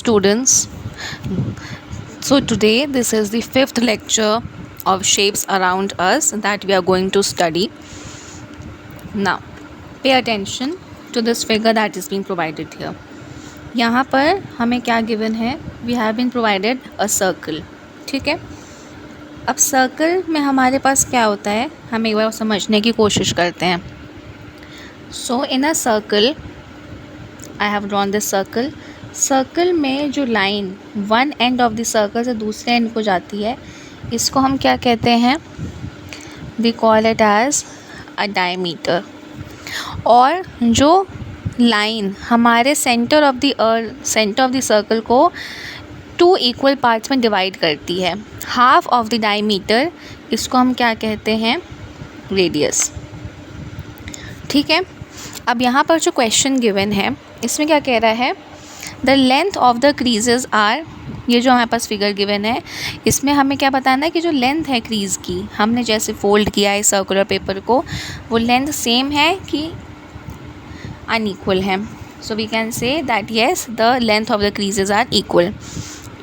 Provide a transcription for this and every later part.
students. So today this is the fifth lecture of shapes around us that we are going to study. Now pay attention to this figure that is being provided here. यहाँ पर हमें क्या given है? We have been provided a circle. ठीक है, अब circle में हमारे पास क्या होता है, हम एक बार समझने की कोशिश करते हैं. So in a circle I have drawn this circle. Circle में जो line one end of the circle से दूसरे एंड को जाती है, इसको हम क्या कहते हैं? We call it as a diameter. और जो लाइन हमारे सेंटर ऑफ द सर्कल को टू इक्वल पार्ट्स में डिवाइड करती है, हाफ ऑफ द डायमीटर, इसको हम क्या कहते हैं? रेडियस. ठीक है, अब यहाँ पर जो क्वेश्चन गिवन है इसमें क्या कह रहा है? The length of the creases are, ये जो हमारे पास फिगर गिवन है इसमें हमें क्या बताना है कि जो लेंथ है क्रीज़ की, हमने जैसे फोल्ड किया है सर्कुलर पेपर को, वो लेंथ सेम है कि अनइक्वल है. So we can say that yes the length of the creases are equal.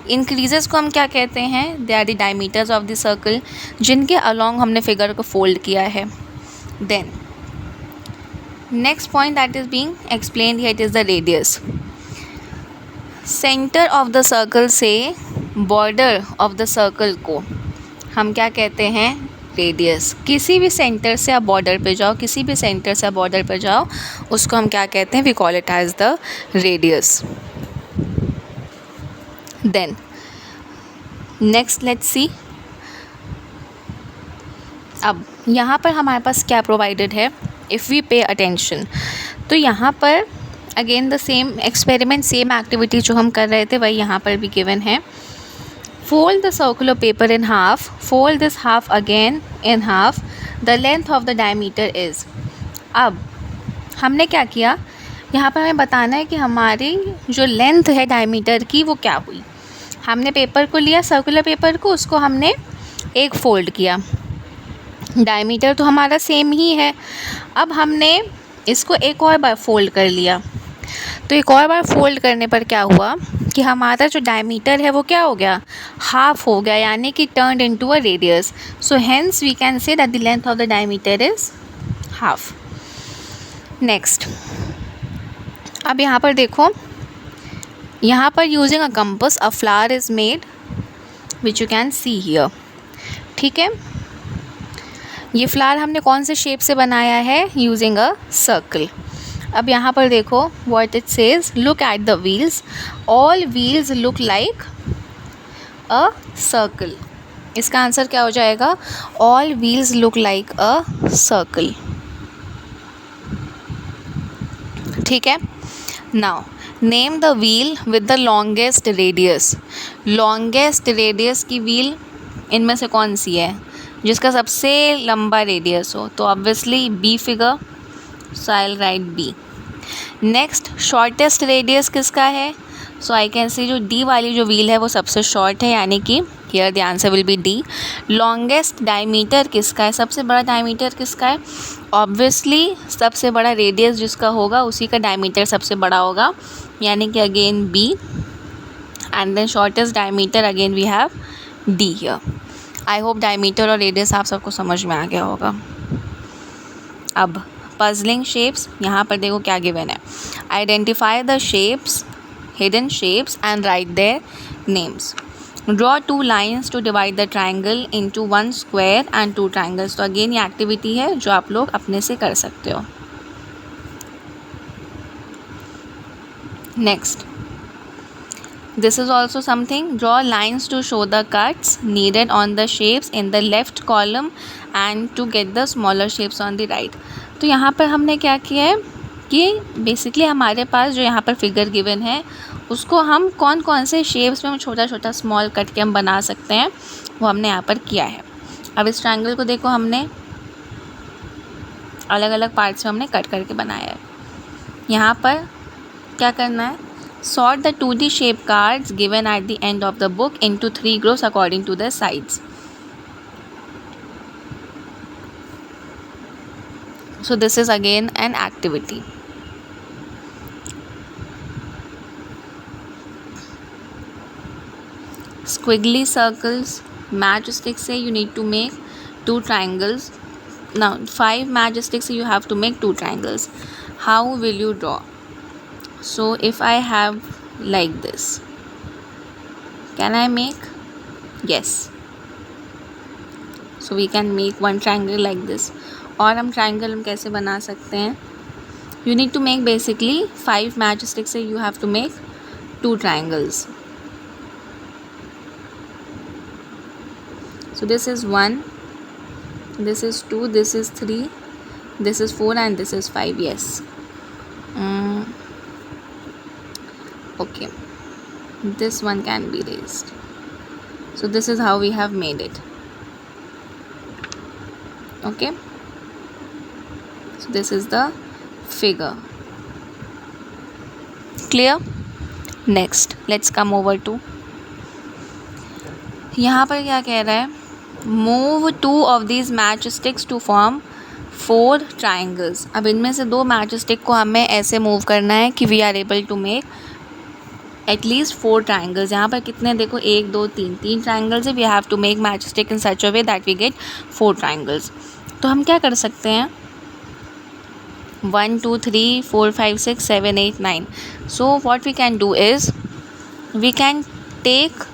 इन क्रीजेस को हम क्या कहते हैं? They are the diameters of the circle, जिनके अलॉन्ग हमने फिगर को फोल्ड किया है. Then next point that is being explained here, it is the radius. Centre of the circle से बॉर्डर ऑफ द सर्कल को हम क्या कहते हैं? रेडियस. किसी भी सेंटर से आप बॉर्डर पे जाओ, किसी भी सेंटर से आप बॉर्डर पे जाओ, उसको हम क्या कहते हैं? We call it as the radius. Then next let's see. अब यहाँ पर हमारे पास क्या प्रोवाइडेड है? इफ़ वी पे अटेंशन, तो यहाँ पर again the same experiment, same activity जो हम कर रहे थे वही यहाँ पर भी गिवन है. Fold the circular paper in half, fold this half again in half, the length of the diameter is. अब हमने क्या किया? यहाँ पर हमें बताना है कि हमारी जो लेंथ है डायमीटर की वो क्या हुई. हमने पेपर को लिया, सर्कुलर पेपर को, उसको हमने एक फ़ोल्ड किया. डायमीटर तो हमारा सेम ही है. अब हमने इसको एक और बार फ़ोल्ड कर लिया. तो एक और बार फ़ोल्ड करने पर क्या हुआ कि हमारा जो डायमीटर है वो क्या हो गया? हाफ हो गया, यानी कि turned into a radius. So hence we can say that the length of the diameter is half. Next, अब यहाँ पर देखो, यहाँ पर using a compass a flower is made which you can see here. ठीक है, ये फ्लावर हमने कौन से शेप से बनाया है? Using a circle. अब यहाँ पर देखो what it says, look at the wheels, all wheels look like a circle. इसका आंसर क्या हो जाएगा? All wheels look like a circle. ठीक है, now name the wheel with the longest radius. Longest radius की व्हील इनमें से कौन सी है जिसका सबसे लंबा रेडियस हो? तो obviously B figure, so I will write B. Next, shortest radius किसका है? सो आई कैन सी जो डी वाली जो व्हील है वो सबसे शॉर्ट है, यानी कि here the answer will be D. Longest diameter किसका है? सबसे बड़ा डायमीटर किसका है? ऑब्वियसली सबसे बड़ा रेडियस जिसका होगा उसी का डायमीटर सबसे बड़ा होगा, यानी कि again B. And then shortest diameter again we have D here. I hope diameter और रेडियस आप सबको समझ में आ गया होगा. अब पजलिंग शेप्स, यहाँ पर देखो क्या गिवन है. Identify the shapes, hidden shapes and write their names. Draw two lines to divide the triangle into one square and two triangles. तो अगेन ये एक्टिविटी है जो आप लोग अपने से कर सकते हो. Next, this is also something. Draw lines to show the cuts needed on the shapes in the left column and to get the smaller shapes on the right. तो यहाँ पर हमने क्या किया है कि बेसिकली हमारे पास जो यहाँ पर फिगर गिवन है उसको हम कौन कौन से शेप्स में हम छोटा छोटा स्मॉल कट के हम बना सकते हैं वो हमने यहाँ पर किया है. अब इस ट्रायंगल को देखो, हमने अलग अलग पार्ट्स में हमने कट करके बनाया है. यहाँ पर क्या करना है? Sort the 2D shape cards given at the end of the book into 3 groups according to their sides. So this is again an activity. squiggly circles, matchstick से you need to make 2 triangles. Now 5 matchsticks you have to make 2 triangles. How will you draw? So if I have like this, can I make? Yes. So we can make one triangle like this. और हम triangle हम कैसे बना सकते हैं? You need to make basically 5 matchsticks से you have to make 2 triangles. So this is 1, this is 2, this is 3, this is 4 and this is 5. Yes. Okay, this one can be raised. So this is how we have made it. Okay, so this is the figure. Clear? Next let's come over to, यहाँ पर क्या कह रहा है? Move 2 of these matchsticks to form 4 triangles. अब इनमें से 2 matchstick को हमें ऐसे मूव करना है कि we are able to make at least 4 triangles. यहाँ पर कितने देखो, 1 2 3 triangles है. We have to make matchstick in such a way that we get 4 triangles. तो हम क्या कर सकते हैं? 1 2 3 4 5 6 7 8 9. So what we can do is we can take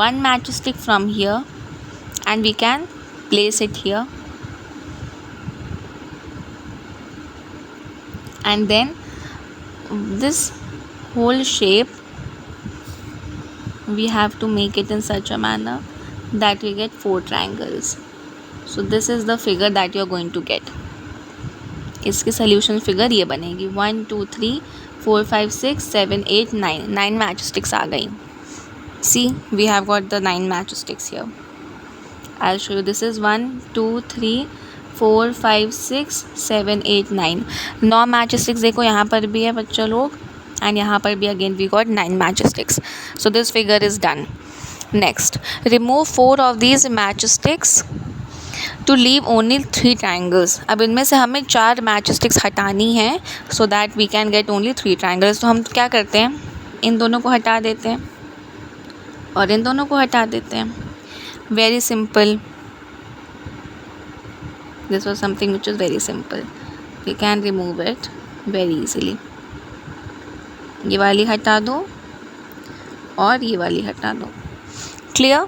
one matchstick from here and we can place it here, and then this whole shape we have to make it in such a manner that we get 4 triangles. So this is the figure that you are going to get. इसकी solution figure ये बनेगी. 1 2 3 4 5 6 7 8 9. 9 matchsticks आ गई. See, we have got the 9 matchsticks here. I'll show you. This is 1 2 3 4 5 6 7 8 9. 9 matchsticks देखो यहाँ पर भी है बच्चा लोग, and यहाँ पर भी again we got 9 matchsticks. So this figure is done. Next, remove 4 of these matchsticks to leave only 3 triangles. अब इनमें से हमें 4 matchsticks हटानी है so that we can get only 3 triangles. तो हम क्या करते हैं? इन दोनों को हटा देते हैं और इन दोनों को हटा देते हैं. Very simple. This was something which is very simple. We can remove it very easily. ये वाली हटा दो और ये वाली हटा दो. Clear?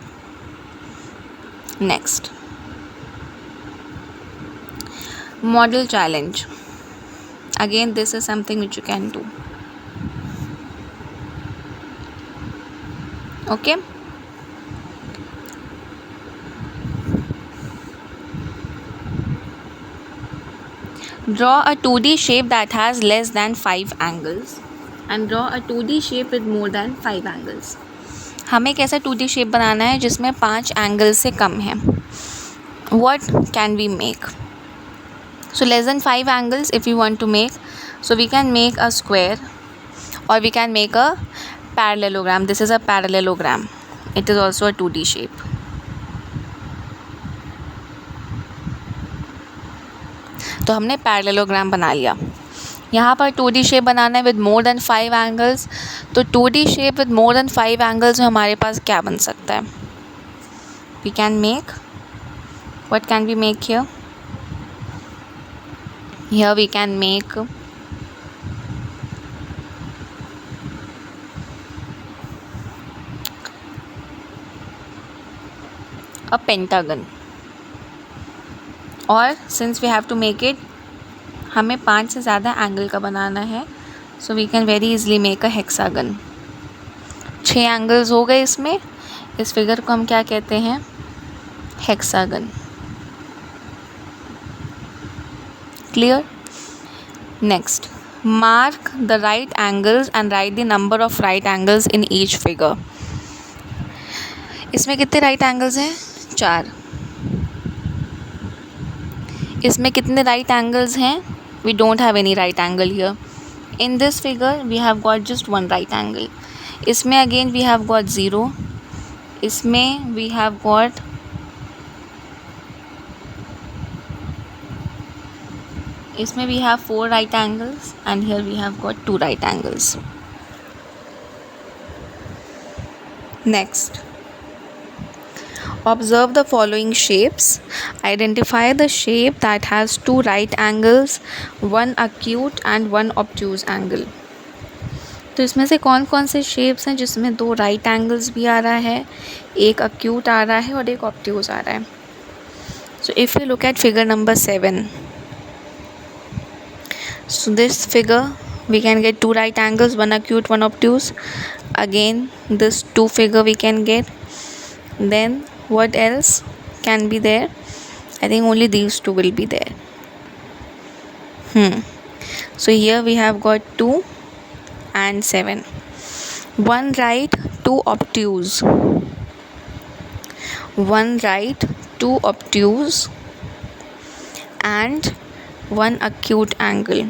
Next, model challenge. Again, this is something which you can do. Okay. Draw a 2D shape that has less than 5 angles and draw a 2D shape with more than 5 angles. हमें एक ऐसा 2D shape बनाना है जिसमें 5 angles से कम है. What can we make? So less than 5 angles if we want to make, so we can make a square or we can make a parallelogram. This is a parallelogram. It is also a 2D shape. तो हमने parallelogram बना लिया. यहाँ पर 2D shape बनाना है with more than 5 angles. तो 2D shape with more than 5 angles में हमारे पास क्या बन सकता है? We can make, what can we make here? Here we can make a pentagon. और since we have to make it, हमें 5 से ज़्यादा एंगल का बनाना है, so we can very easily make a hexagon. 6 angles हो गए इसमें. इस फिगर को हम क्या कहते हैं? Hexagon. Clear? Next, mark the right angles and write the number of right angles in each figure. इसमें कितने राइट एंगल्स हैं? 4. इसमें कितने राइट एंगल्स हैं? We don't have any right angle here. In this figure we have got just 1 right angle. इसमें again we have got 0. इसमें we have got इसमें we have 4 right angles and here we have got 2 right angles. Next, observe the following shapes. Identify the shape that has two right angles, one acute and one obtuse angle. तो इसमें से कौन कौन से shapes हैं जिसमें दो right angles भी आ रहा है, एक अक्यूट आ रहा है और एक ऑब्ट्यूज आ रहा है. So if you look at figure number 7, so this figure we can get two right angles, one acute, one obtuse. Again this two figure we can get. Then what else can be there? I think only these two will be there. So here we have got 2 and 7. One right, two obtuse. One right, two obtuse and one acute angle.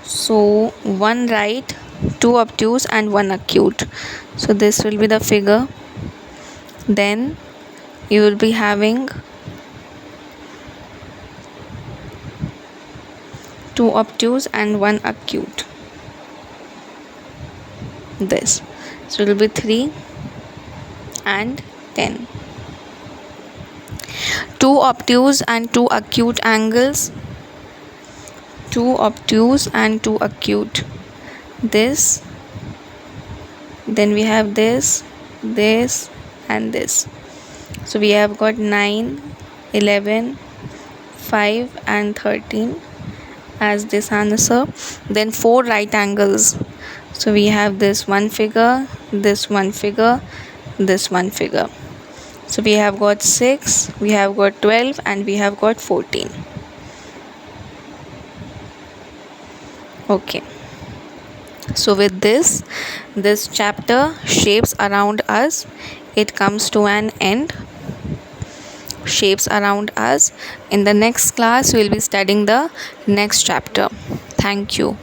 So one right, two obtuse and one acute. So this will be the figure. Then you will be having two obtuse and one acute. This. So it will be 3 and 10. Two obtuse and two acute angles. Two obtuse and two acute. This. Then we have this, this and this. So we have got 9, 11, 5 and 13 as this answer. Then 4 right angles. So we have this one figure, this one figure, this one figure. So we have got 6, we have got 12 and we have got 14. Okay. So with this chapter, shapes around us, it comes to an end. Shapes around us. In the next class, we will be studying the next chapter. Thank you.